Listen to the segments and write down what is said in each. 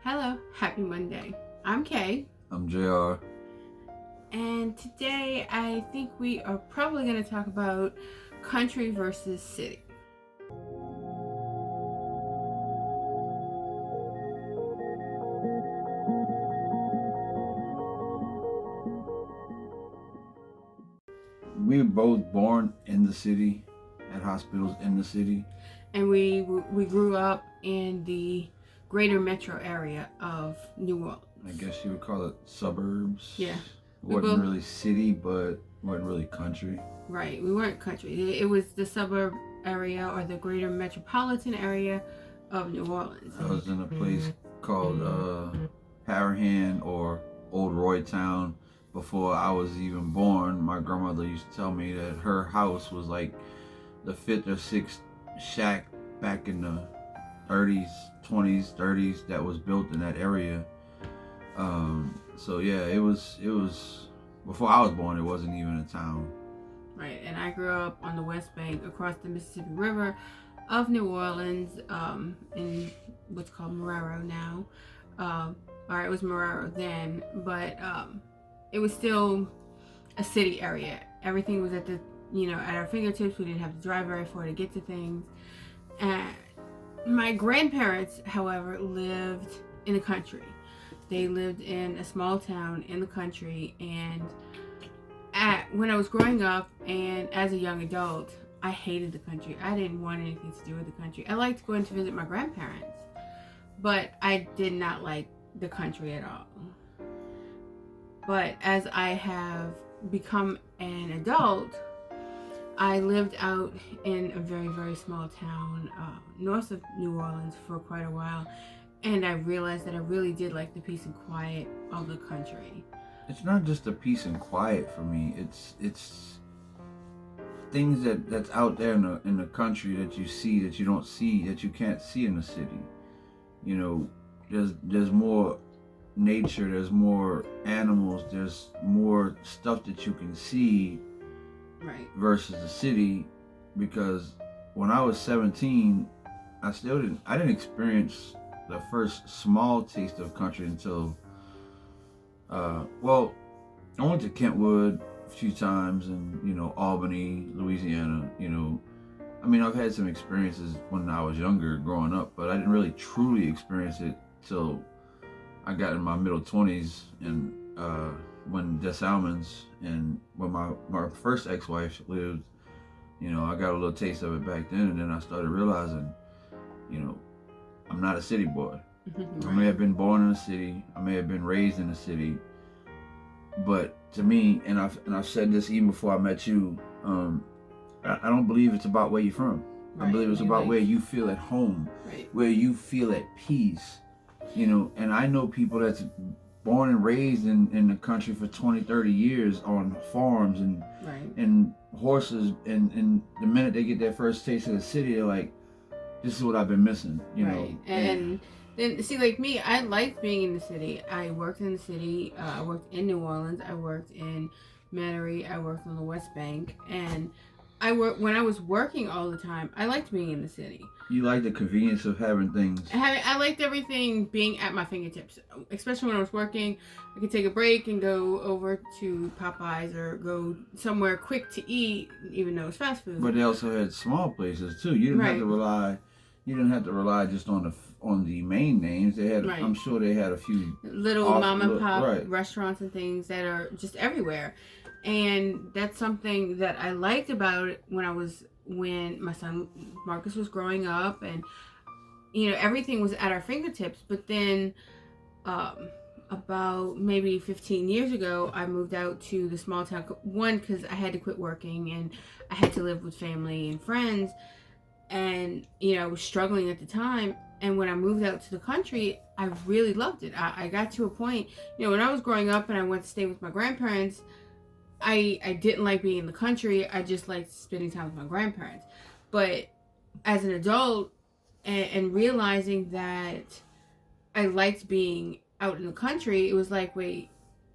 Hello, happy Monday. I'm Kay, I'm JR. and today I think we are probably going to talk about country versus city. We were both born in the city, at hospitals in the city. And we grew up in the greater metro area of New Orleans. I guess you would call it suburbs. Yeah. Wasn't really city, but wasn't really country. Right, we weren't country. It was the suburb area or the greater metropolitan area of New Orleans. I was in a place called Harahan or Old Roy Town. Before I was even born, my grandmother used to tell me that her house was like the fifth or sixth shack back in the 30s, 20s, 30s that was built in that area. So yeah, it was before I was born. It wasn't even a town. Right, and I grew up on the West Bank across the Mississippi River of New Orleans, in what's called Marrero now. Or it was Marrero then, but it was still a city area. Everything was at our fingertips. We didn't have to drive very far to get to things. And my grandparents, however, lived in the country. They lived in a small town in the country, and when I was growing up and as a young adult, I hated the country. I didn't want anything to do with the country. I liked going to visit my grandparents, but I did not like the country at all. But as I have become an adult, I lived out in a very, very small town north of New Orleans for quite a while, and I realized that I really did like the peace and quiet of the country. It's not just the peace and quiet for me. It's things that's out there in the country that you see that you don't see, that you can't see in the city. You know, there's more nature, there's more animals, there's more stuff that you can see, right, versus the city. Because when I was 17, I didn't experience the first small taste of country until I went to Kentwood a few times, and Albany, Louisiana. I've had some experiences when I was younger growing up, but I didn't really truly experience it till I got in my middle 20s, and when Des Allemands and when my first ex-wife lived, I got a little taste of it back then, and then I started realizing, I'm not a city boy. Right. I may have been born in a city, I may have been raised in a city, but to me, and I've said this even before I met you, I don't believe it's about where you're from. Right. I believe it's about where you feel at home, right, where you feel at peace. And I know people that's born and raised in the country for 20, 30 years on farms and right, and horses, and the minute they get their first taste of the city, they're like, this is what I've been missing, right. And then, see, like me, I liked being in the city. I worked in the city. I worked in New Orleans. I worked in Metairie. I worked on the West Bank. And when I was working all the time, I liked being in the city. You like the convenience of having things. I liked everything being at my fingertips. Especially when I was working, I could take a break and go over to Popeyes or go somewhere quick to eat, even though it's fast food. But they also had small places too. You didn't have to rely. You didn't have to rely just on the main names. They had, I'm sure they had a few little mom and pop restaurants and things that are just everywhere. And that's something that I liked about it when my son Marcus was growing up, and everything was at our fingertips. But then about maybe 15 years ago, I moved out to the small town, one because I had to quit working and I had to live with family and friends, and I was struggling at the time. And when I moved out to the country, I really loved it. I got to a point, when I was growing up and I went to stay with my grandparents, I didn't like being in the country. I just liked spending time with my grandparents. But as an adult, and realizing that I liked being out in the country, it was like, wait,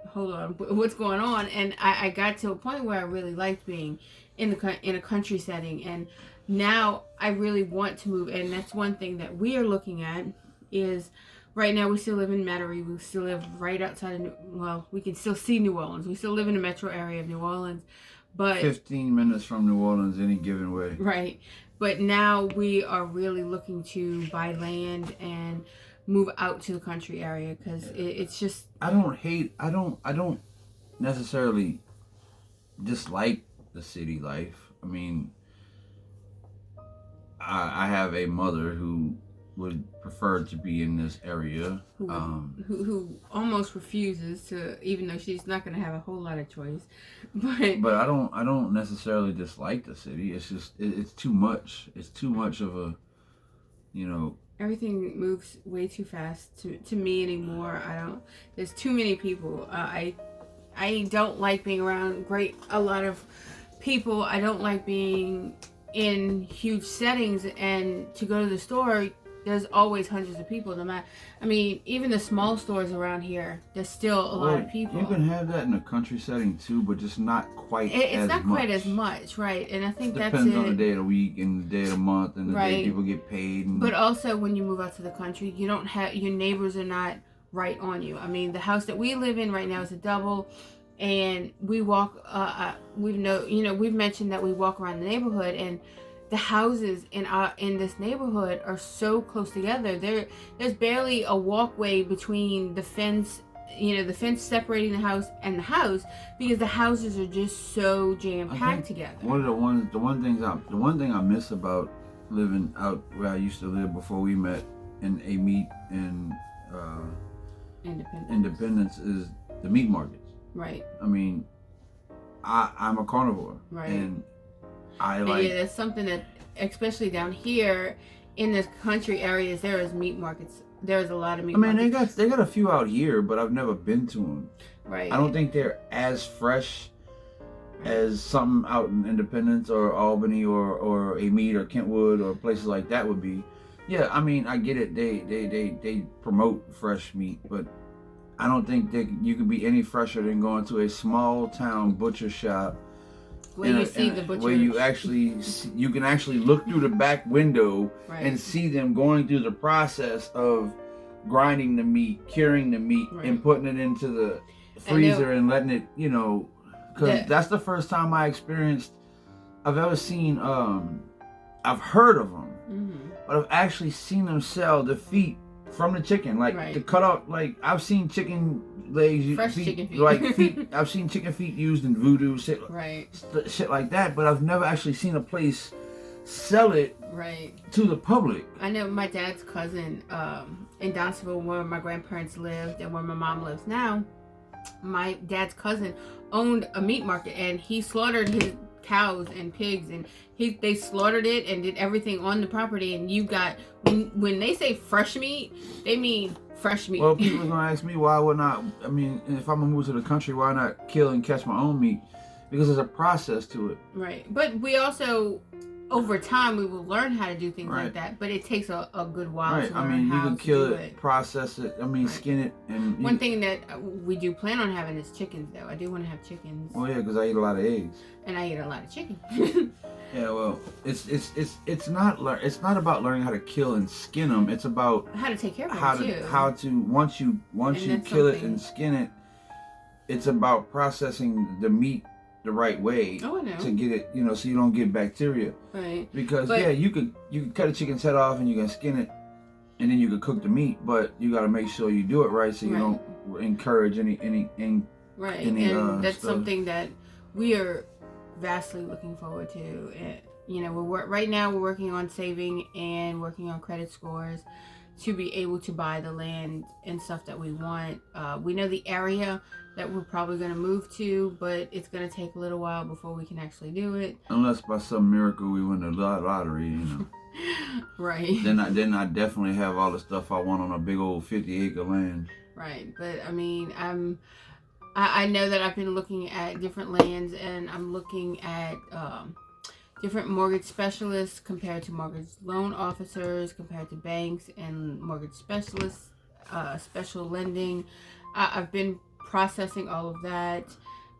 hold on, what's going on? And I got to a point where I really liked being in a country setting. And now I really want to move. And that's one thing that we are looking at, is right now we still live in Metairie. We still live right outside of we can still see New Orleans. We still live in the metro area of New Orleans, but 15 minutes from New Orleans any given way. right. But now we are really looking to buy land and move out to the country area because it's just. I don't necessarily dislike the city life. I mean, I have a mother who would prefer to be in this area. Who almost refuses to, even though she's not going to have a whole lot of choice. But I don't necessarily dislike the city. It's just it's too much. It's too much of a, you know. Everything moves way too fast to me anymore. There's too many people. I don't like being around a lot of people. I don't like being in huge settings, and to go to the store, there's always hundreds of people. Even the small stores around here, there's still a lot of people. You can have that in a country setting too, but just not quite it's as not much. quite as much, right? And I think Depends on the day of the week and the day of the month and the day people get paid. But also, when you move out to the country, you don't have, your neighbors are not right on you. I mean, the house that we live in right now is a double, and we walk. We've mentioned that we walk around the neighborhood, and the houses in this neighborhood are so close together. There's barely a walkway between the fence, the fence separating the house and the house, because the houses are just so jam packed together. The one thing I miss about living out where I used to live before we met in a meat and Independence is the meat markets. Right. I mean, I'm a carnivore. Right. And I like. Yeah, that's something that, especially down here in the country areas, there is meat markets. There's a lot of meat markets. They got a few out here, but I've never been to them. Right. I don't think they're as fresh as something out in Independence or Albany or a meat or Kentwood or places like that would be. Yeah, I mean, I get it. They promote fresh meat, but I don't think that you could be any fresher than going to a small town butcher shop where you can actually look through the back window and see them going through the process of grinding the meat, curing the meat, and putting it into the freezer and letting it, because that's the first time I've ever seen, I've heard of them, but I've actually seen them sell the feet from the chicken, to cut out, I've seen chicken legs, chicken feet. I've seen chicken feet used in voodoo, shit like that, but I've never actually seen a place sell it to the public. I know my dad's cousin in Donsonville, where my grandparents lived and where my mom lives now. My dad's cousin owned a meat market, and he slaughtered his cows and pigs, and they slaughtered it and did everything on the property. And you got, when they say fresh meat, they mean fresh meat. Well, people are gonna ask me why would not. I mean, if I'm gonna move to the country, why not kill and catch my own meat? Because there's a process to it. Right, but we also, over time, we will learn how to do things like that. But it takes a good while to learn how you can kill it, process it. Skin it, and one thing that we do plan on having is chickens, though. I do want to have chickens. Oh yeah, because I eat a lot of eggs. And I eat a lot of chicken. Yeah, well, it's not about learning how to kill and skin them. It's about how to take care of them how to once you kill it and skin it, it's about processing the meat the right way to get it, so you don't get bacteria. Right. Because you could cut a chicken's head off and you can skin it, and then you can cook the meat, but you got to make sure you do it right so you don't encourage any right. And that's something that we are vastly looking forward to. Right now we're working on saving and working on credit scores to be able to buy the land and stuff that we want. We know the area that we're probably going to move to, but it's going to take a little while before we can actually do it. Unless by some miracle we win the lottery, Right. Then I definitely have all the stuff I want on a big old 50-acre land. Right, but I mean, I know that I've been looking at different lands, and I'm looking at different mortgage specialists compared to mortgage loan officers, compared to banks and mortgage specialists, special lending. I've been processing all of that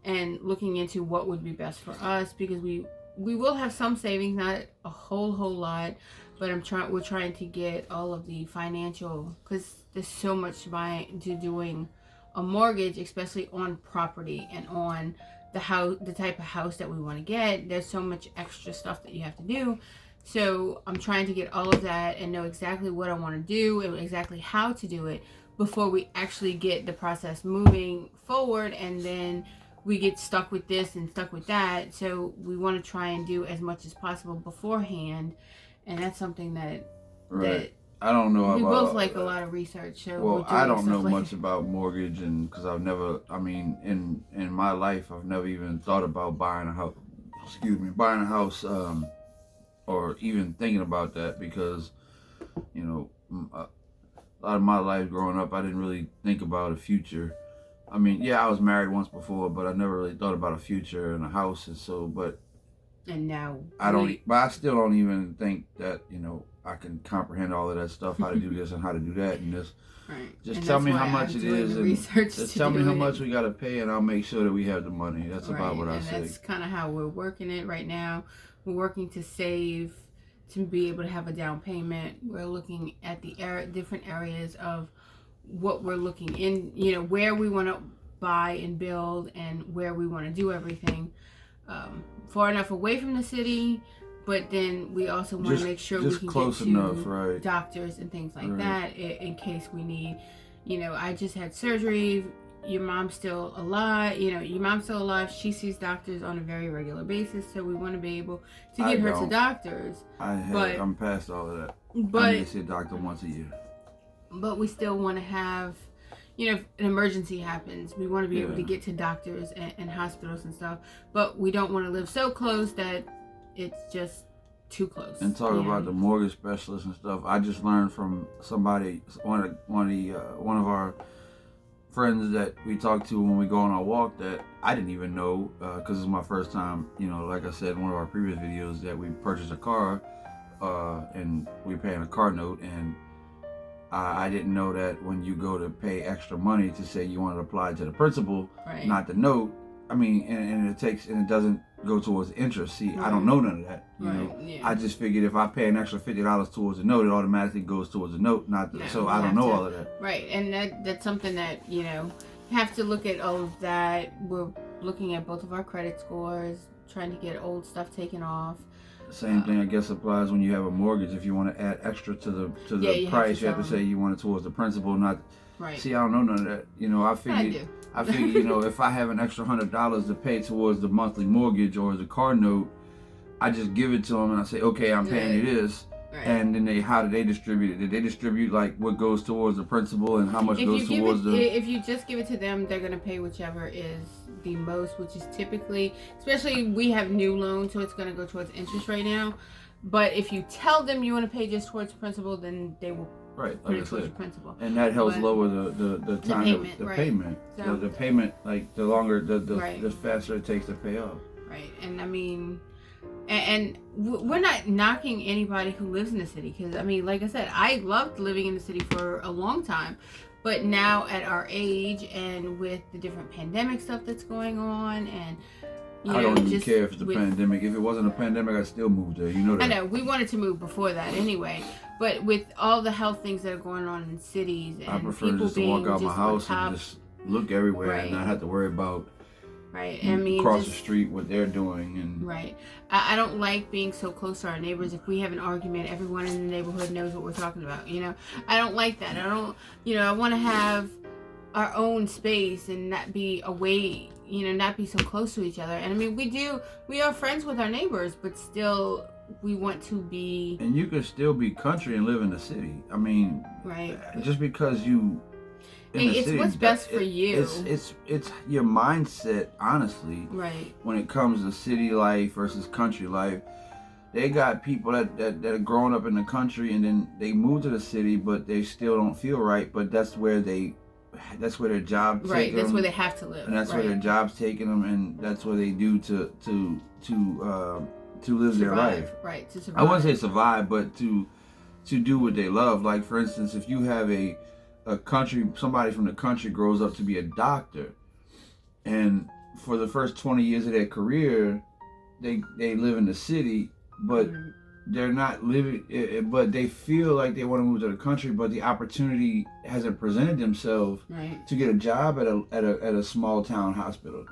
and looking into what would be best for us, because we will have some savings, not a whole lot, but we're trying to get all of the financial, because there's so much to doing a mortgage, especially on property and on the house, the type of house that we want to get. There's so much extra stuff that you have to do. So I'm trying to get all of that and know exactly what I want to do and exactly how to do it before we actually get the process moving forward, and then we get stuck with this and stuck with that. So we want to try and do as much as possible beforehand, and that's something that I don't know we about, both like a lot of research. So well, I don't know like much about mortgage, and because I've never, I mean, in my life, I've never even thought about buying a house. Buying a house, or even thinking about that, because, you know, a lot of my life growing up, I didn't really think about a future. I mean, yeah, I was married once before, but I never really thought about a future and a house, and so, and now but I still don't even think that, you know, I can comprehend all of that stuff, how to do this and how to do that and this. Right. Just tell me how much it is, and just tell me how much we got to pay, and I'll make sure that we have the money. That's about what I say. That's kind of how we're working it right now. We're working to save to be able to have a down payment. We're looking at the different areas of what we're looking in, you know, where we want to buy and build and where we want to do everything. Far enough away from the city, but then we also want to make sure we can close get enough, to right, doctors and things like that in case we need. You know, I just had surgery. Your mom's still alive. You know, your mom's still alive. She sees doctors on a very regular basis, so we want to be able to get her to doctors. I'm past all of that. But I need to see a doctor once a year. But we still want to have, you know, if an emergency happens, we want to be able to get to doctors and hospitals and stuff. But we don't want to live so close that it's just too close. And talk about the mortgage specialist and stuff. I just learned from somebody, one of our friends that we talked to when we go on our walk, that I didn't even know, because it's my first time. You know, like I said in one of our previous videos, that we purchased a car, and we're paying a car note, and I didn't know that when you go to pay extra money to say you want to apply to the principal, not the note. I mean, and it doesn't go towards interest. See, I don't know none of that. You know, I just figured if I pay an extra $50 towards the note, it automatically goes towards the note. So I don't know all of that. Right, and that's something that, you know, you have to look at all of that. We're looking at both of our credit scores, trying to get old stuff taken off. Same thing, I guess, applies when you have a mortgage. If you want to add extra to the price, you have to say you want it towards the principal, not. Right. See, I don't know none of that. You know, I figure, you know, if I have an extra $100 to pay towards the monthly mortgage or the car note, I just give it to them and I say, okay, I'm paying you this. Right. And then how do they distribute it? Did they distribute like what goes towards the principal and how much goes towards If you just give it to them, they're gonna pay whichever is the most, which is typically, especially we have new loans, so it's gonna go towards interest right now. But if you tell them you want to pay just towards principal, then they will put it towards the principal. And that helps lower the time payment, the payment. So, the payment, like the longer the faster it takes to pay off. Right, and I mean. And we're not knocking anybody who lives in the city, because I mean, like I said, I loved living in the city for a long time, but now at our age and with the different pandemic stuff that's going on, and I don't even care if it's a pandemic. If it wasn't a pandemic, I'd still move there. You know that. I know, we wanted to move before that anyway, but with all the health things that are going on in cities, and I prefer just to walk out my house and just look everywhere and not have to worry about. Right, I mean, across the street, what they're doing, and I don't like being so close to our neighbors. If we have an argument, everyone in the neighborhood knows what we're talking about. You know, I don't like that. I don't, you know, I want to have our own space and not be away. You know, not be so close to each other. And I mean, we are friends with our neighbors, but still, we want to be. And you could still be country and live in the city. I mean, just because you. It's city, what's best for you. It's your mindset, honestly. Right. When it comes to city life versus country life, they got people that are growing up in the country and then they move to the city, but they still don't feel right. But that's where their job right. That's where they have to live. And that's where their job's taking them, and that's what they do to live their life. Right. To survive. I wouldn't say survive, but to do what they love. Like, for instance, if you have somebody from the country grows up to be a doctor, and for the first 20 years of their career they live in the city, but they're not living, but they feel like they want to move to the country, but the opportunity hasn't presented themselves Right. to get a job at a small town hospital.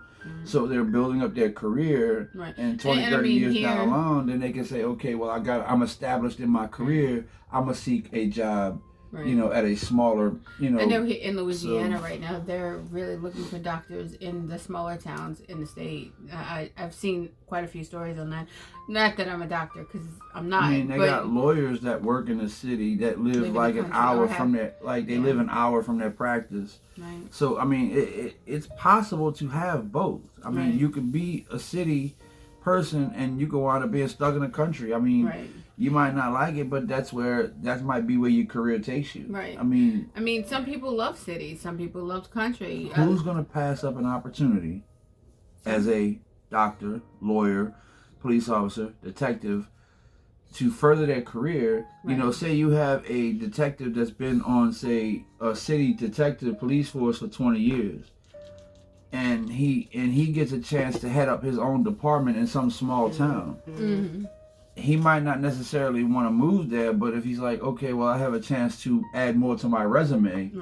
So they're building up their career, Right. and 20, And I 30 mean, years here, down the line, then they can say, okay, well, I'm established in my career. I'm going to seek a job, right. you know, at a smaller, you know. I know here in Louisiana right now, they're really looking for doctors in the smaller towns in the state. I've seen quite a few stories on that. Not that I'm a doctor, because I'm not. I mean, they got lawyers that work in the city that live like an hour from their, like they live an hour from their practice. Right. So, I mean, it's possible to have both. I mean, you could be a city person and you could wind up being stuck in the country. I mean, you might not like it, but that might be where your career takes you. Right. I mean, some people love cities. Some people love country. Who's going to pass up an opportunity as a doctor, lawyer, police officer, detective to further their career? You know, say you have a detective that's been on, say, a city detective police force for 20 years. And he gets a chance to head up his own department in some small town. Mm-hmm. He might not necessarily want to move there, but if he's like, okay, well, I have a chance to add more to my resume,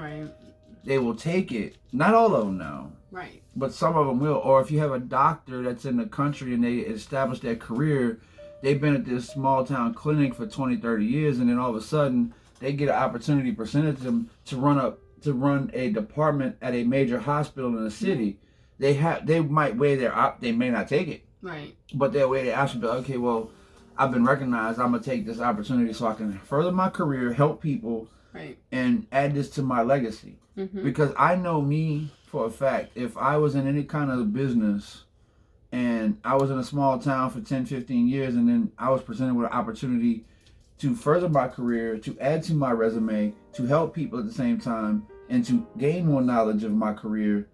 they will take it. Not all of them now. Right. But some of them will. Or if you have a doctor that's in the country and they establish their career, they've been at this small town clinic for 20, 30 years, and then all of a sudden they get an opportunity presented to them to run a department at a major hospital in the city. They might weigh they may not take it. Right. But they'll weigh their option, be like, okay, well, I've been recognized. I'm gonna take this opportunity so I can further my career, help people, and add this to my legacy. Mm-hmm. Because I know me for a fact, if I was in any kind of business and I was in a small town for 10, 15 years and then I was presented with an opportunity to further my career, to add to my resume, to help people at the same time, and to gain more knowledge of my career,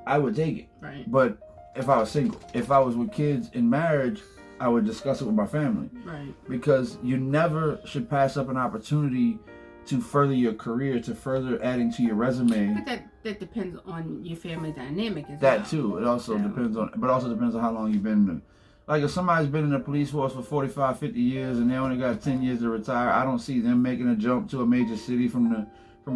I would take it. Right. But if I was single, if I was with kids in marriage, I would discuss it with my family. Right. Because you never should pass up an opportunity to further your career, to further adding to your resume. But that depends on your family dynamic as well. That too. It also depends on, but also depends on how long you've been in the, like if somebody's been in the police force for 45, 50 years and they only got 10 years to retire, I don't see them making a jump to a major city from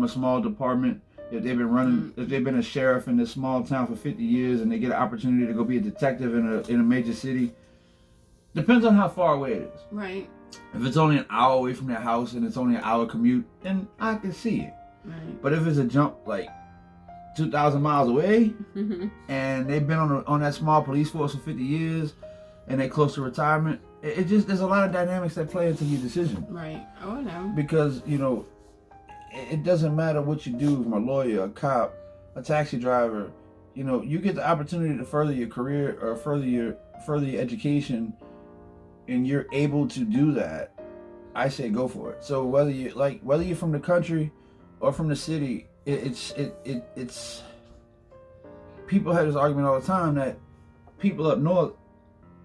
a small department. If they've been running, if they've been a sheriff in this small town for 50 years and they get an opportunity to go be a detective in a major city, depends on how far away it is. Right. If it's only an hour away from their house and it's only an hour commute, then I can see it. Right. But if it's a jump like 2,000 miles away and they've been on that small police force for 50 years and they're close to retirement, it just, there's a lot of dynamics that play into your decision. Right. Oh, no. Because, you know, it doesn't matter what you do from a lawyer, a cop, a taxi driver. You know, you get the opportunity to further your career or further your education, and you're able to do that, I say go for it. So whether you're from the country or from the city, it's people have this argument all the time that people up north,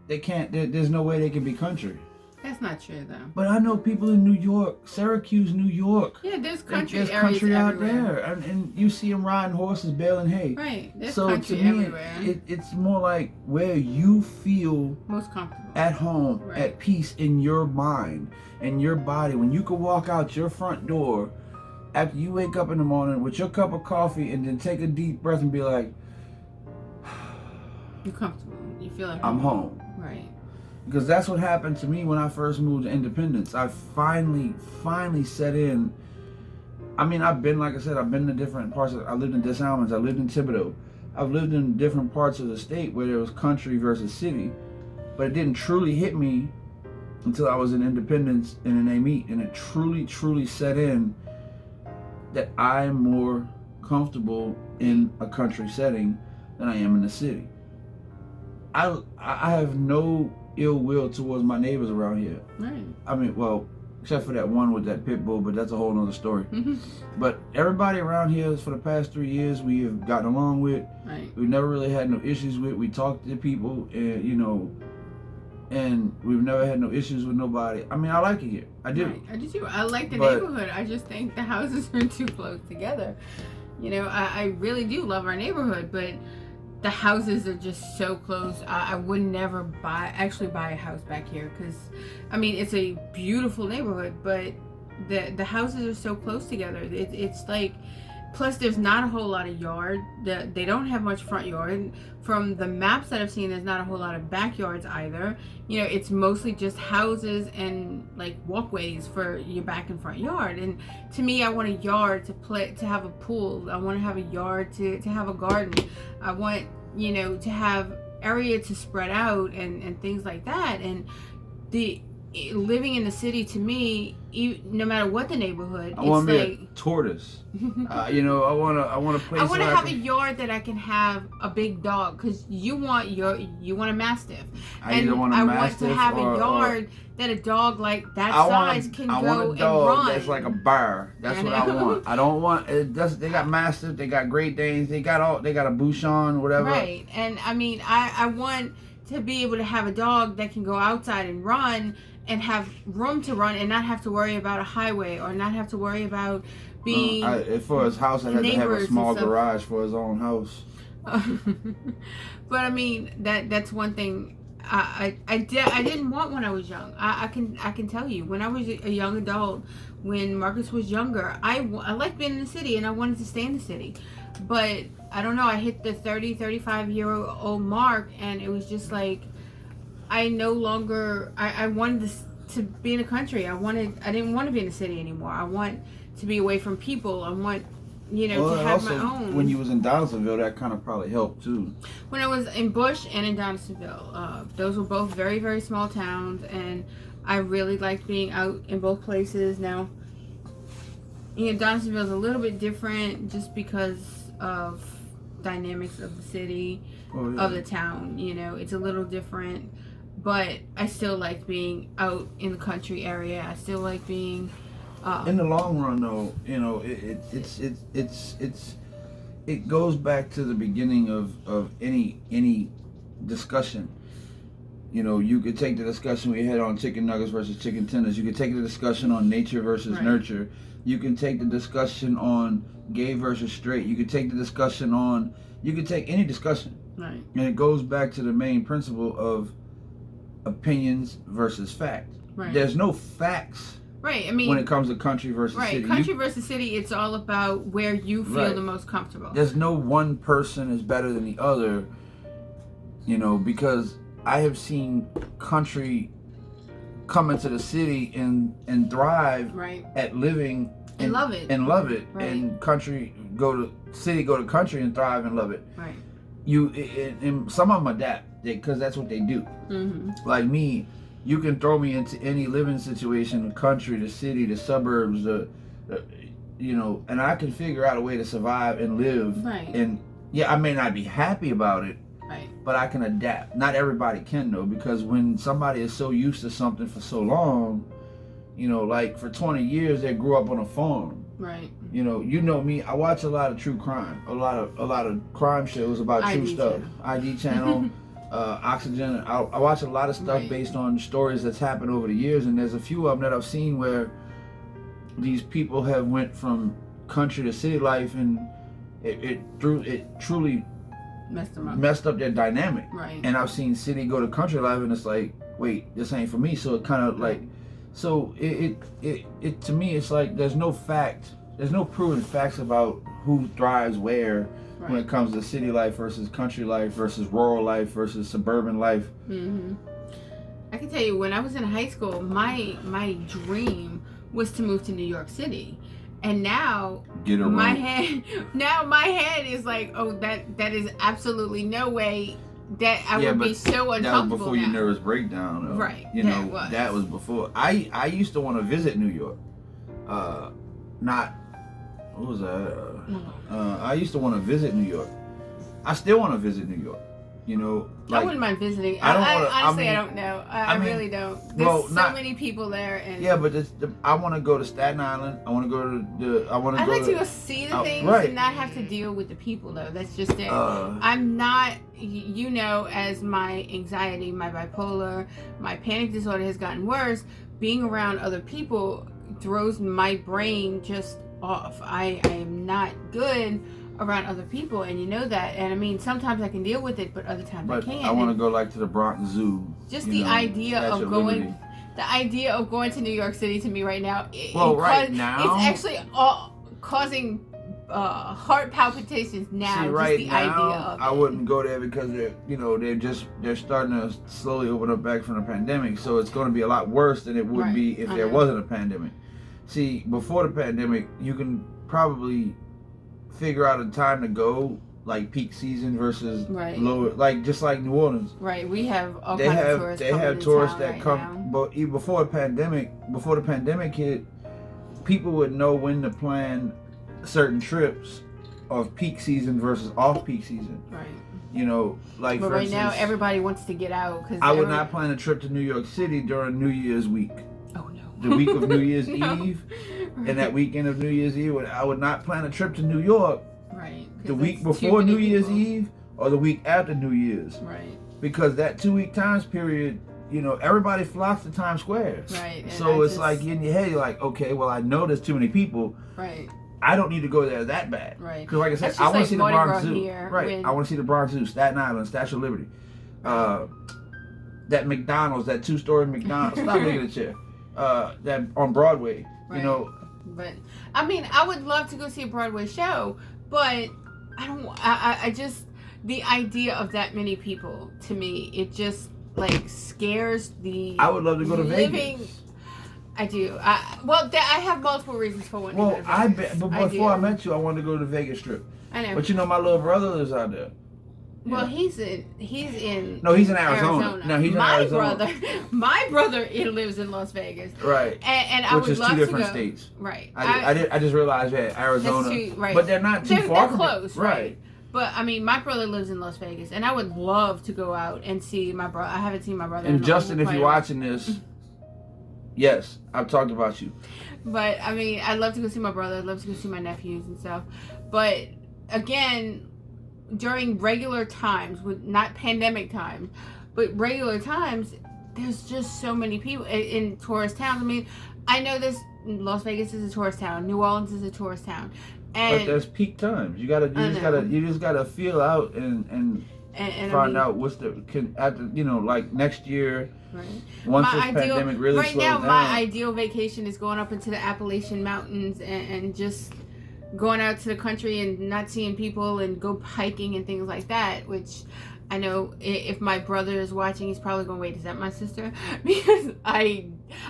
they can't, there's no way they can be country. That's not true though. But I know people in New York, Syracuse, New York. Yeah, there's country there's areas country out everywhere. there, and you see them riding horses, baling hay. Right, there's so country to me, everywhere. It's more like where you feel most comfortable, at home, at peace in your mind and your body. When you can walk out your front door after you wake up in the morning with your cup of coffee and then take a deep breath and be like, you're comfortable. You feel like I'm home. Right. Because that's what happened to me when I first moved to Independence. I finally set in. I mean, I've been, like I said, I've been in different parts. I lived in Des Allemands. I lived in Thibodeau. I've lived in different parts of the state where there was country versus city. But it didn't truly hit me until I was in Independence and in Amite. And it truly set in that I'm more comfortable in a country setting than I am in the city. I have no ill will towards my neighbors around here. Right. I mean, well, except for that one with that pit bull, but that's a whole nother story. But everybody around here, for the past 3 years, we have gotten along with. Right. We've never really had no issues with. We talk to people, and you know, and we've never had no issues with nobody. I mean, I like it here. I do. Right. I do too. I like the neighborhood. I just think the houses are too close together. You know, I really do love our neighborhood, but the houses are just so close. I would never buy a house back here, because I mean, it's a beautiful neighborhood, but the houses are so close together. It's like, plus there's not a whole lot of yard. They don't have much front yard. From the maps that I've seen, there's not a whole lot of backyards either. You know, it's mostly just houses and like walkways for your back and front yard. And to me, I want a yard to have a pool. I want to have a yard to have a garden. I want, you know, to have area to spread out and things like that. And living in the city, to me, no matter what the neighborhood, I want to be like a tortoise. You know, I want a place. I want to have a yard that I can have a big dog, because you want a mastiff. I want to have a yard that a dog like that size can I go want a and dog run. that's like a bear. That's what I want. I don't want. They got mastiff. They got Great Danes. They got a Bouchon, whatever. Right, and I mean, I want to be able to have a dog that can go outside and run, and have room to run, and not have to worry about a highway, or not have to worry about being. For his house, I had to have a small garage for his own house. But I mean, that's one thing I didn't want when I was young. I can tell you, when I was a young adult, when Marcus was younger, I liked being in the city, and I wanted to stay in the city. But I don't know, I hit the 35-year-old mark, and it was just like, I no longer, I wanted to be in the country. I didn't want to be in the city anymore. I want to be away from people. I want, you know, to have my own. When you was in Donaldsonville, that kind of probably helped too. When I was in Bush and in Donaldsonville, those were both very, very small towns, and I really liked being out in both places. Now, you know, Donaldsonville is a little bit different just because of dynamics of the city, of the town. You know, it's a little different. But I still like being out in the country area. I still like being. In the long run, though, you know, it goes back to the beginning of any discussion. You know, you could take the discussion we had on chicken nuggets versus chicken tenders. You could take the discussion on nature versus nurture. You can take the discussion on gay versus straight. You could take the discussion on. You could take any discussion. Right. And it goes back to the main principle of opinions versus fact. Right. There's no facts. Right. I mean, when it comes to country versus city. Country versus city, it's all about where you feel the most comfortable. There's no one person is better than the other, you know, because I have seen country come into the city and thrive at living and love it. And country go to country and thrive and love it. Right. And some of them adapt because that's what they do. Mm-hmm. Like me, you can throw me into any living situation, the country, the city, the suburbs, you know, and I can figure out a way to survive and live. Right. And yeah, I may not be happy about it, right, but I can adapt. Not everybody can though, because when somebody is so used to something for so long, you know, like for 20 years they grew up on a farm. Right. You know me. I watch a lot of true crime, a lot of crime shows about true stuff. ID Channel. Oxygen. I watch a lot of stuff based on stories that's happened over the years, and there's a few of them that I've seen where these people have went from country to city life, and it truly messed up their dynamic. Right. And I've seen city go to country life, and it's like, wait, this ain't for me. So it kind of like, so it to me, it's like there's no proven facts about who thrives where. Right. When it comes to city life versus country life versus rural life versus suburban life. Mm-hmm. I can tell you, when I was in high school, my dream was to move to New York City, and now my head is like, oh, that is absolutely no way that I would be so uncomfortable. That was before your nervous breakdown, though. Right? You know, that was before. I used to want to visit New York, not. What was that? I used to want to visit New York. I still want to visit New York. You know, like, I wouldn't mind visiting. I don't know. I really don't. There's so many people there, and but I want to go to Staten Island. I want to go to I'd like to go see the things and not have to deal with the people, though. That's just it. I'm not, you know, as my anxiety, my bipolar, my panic disorder has gotten worse. Being around other people throws my brain just off. I am not good around other people, and you know that. And I mean, sometimes I can deal with it, but other times I can't. I want to go like to the Bronx Zoo. Just the idea of going. Liberty. The idea of going to New York City to me right now, now it's actually causing heart palpitations now. See, right just the now, idea of I wouldn't go there because they're starting to slowly open up back from the pandemic. So it's going to be a lot worse than it would be if there wasn't a pandemic. See, before the pandemic, you can probably figure out a time to go, like peak season versus lower, like just like New Orleans. Right, we have all kinds of tourists. They have tourists that come, now. But even before the pandemic hit, people would know when to plan certain trips of peak season versus off peak season. Right. You know, like but for right instance, now everybody wants to get out because I would not plan a trip to New York City during New Year's week. Oh no. The week of New Year's Eve, and that weekend of New Year's Eve, I would not plan a trip to New York. Right. The week before New Year's Eve or the week after New Year's. Right. Because that 2-week time period, you know, everybody flocks to Times Square. Right. And so it's like in your head, you're like, okay, well, I know there's too many people. Right. I don't need to go there that bad. Right. Because like I said, I want to see the Bronx Zoo. Right. I want to see the Bronx Zoo, Staten Island, Statue of Liberty. That McDonald's, that 2-story McDonald's. Stop looking at the chair. That on Broadway. Right. You know. But I mean, I would love to go see a Broadway show, but I just, the idea of that many people, to me, it just like scares the. I would love to go to Vegas. I do. I have multiple reasons for wanting to go to Vegas. But before I met you, I wanted to go to the Vegas Strip. I know. But you know, my little brother lives out there. Well, he's in. No, he's in Arizona. No, he's in Arizona. My brother, lives in Las Vegas. Right. And I would love to go. Which is 2 different states. Right. I just realized that Arizona. Right. But they're not too far. They're close. Right. But I mean, my brother lives in Las Vegas, and I would love to go out and see my brother. I haven't seen my brother. And Justin, if you're watching this, yes, I've talked about you. But I mean, I'd love to go see my brother. I'd love to go see my nephews and stuff. But again, during regular times, with not pandemic times, but regular times, there's just so many people in tourist towns. I mean, I know this. Las Vegas is a tourist town. New Orleans is a tourist town. And but there's peak times. You just gotta feel out and find out what's like next year. Right. Once this pandemic really slows down. Right now, my ideal vacation is going up into the Appalachian Mountains and just going out to the country and not seeing people and go hiking and things like that, which I know if my brother is watching, he's probably going, wait, is that my sister? Because I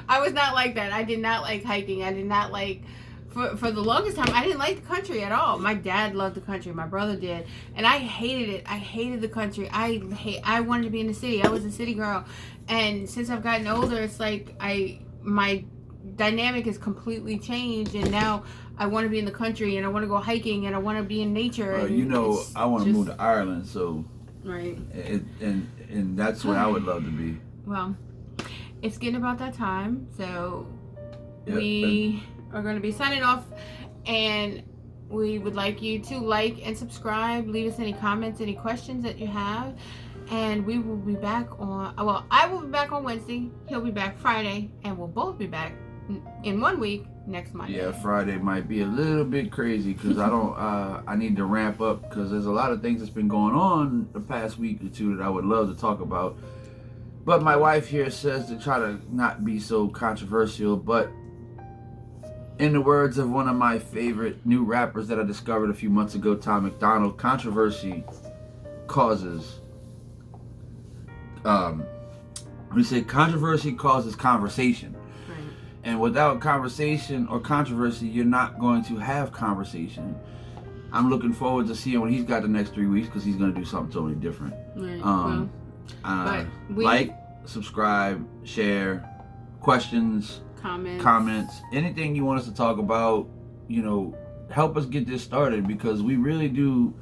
was not like that. I did not like hiking. I did not like, for the longest time, I didn't like the country at all. My dad loved the country. My brother did. And I hated it. I hated the country. I wanted to be in the city. I was a city girl. And since I've gotten older, it's like my dynamic has completely changed, and now I want to be in the country, and I want to go hiking, and I want to be in nature. And I want to move to Ireland, so right. And that's where I would love to be. Well, it's getting about that time, so we are going to be signing off, and we would like you to like and subscribe. Leave us any comments, any questions that you have. And we will be back I will be back on Wednesday. He'll be back Friday. And we'll both be back in 1 week next Monday. Yeah, Friday might be a little bit crazy because I need to ramp up because there's a lot of things that's been going on the past week or two that I would love to talk about. But my wife here says to try to not be so controversial. But in the words of one of my favorite new rappers that I discovered a few months ago, Tom McDonald, controversy causes... we say controversy causes conversation. Right. And without conversation or controversy, you're not going to have conversation. I'm looking forward to seeing what he's got the next 3 weeks because he's going to do something totally different. Right. Like, subscribe, share, questions, comments, anything you want us to talk about, help us get this started because we really do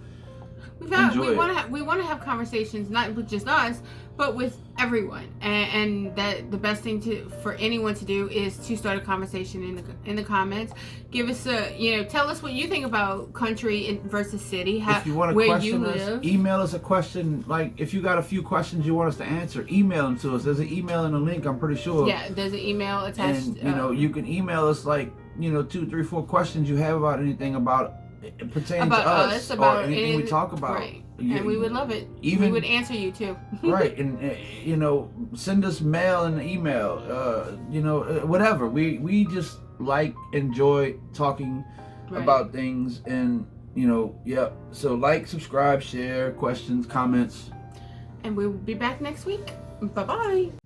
enjoy it. We want to have conversations, not with just us, but with everyone, and that the best thing for anyone to do is to start a conversation in the comments. Give us tell us what you think about country versus city. If you want to question us, email us a question. Like if you got a few questions you want us to answer, email them to us. There's an email in the link, I'm pretty sure. Yeah, there's an email attached. And you can email us like 2, 3, 4 questions you have about anything about pertaining about to us, about or anything we talk about. right. And we would love it. Even we would answer you too. right, and send us mail and email. Whatever. We just enjoy talking Right. about things, and So like, subscribe, share, questions, comments, and we will be back next week. Bye bye.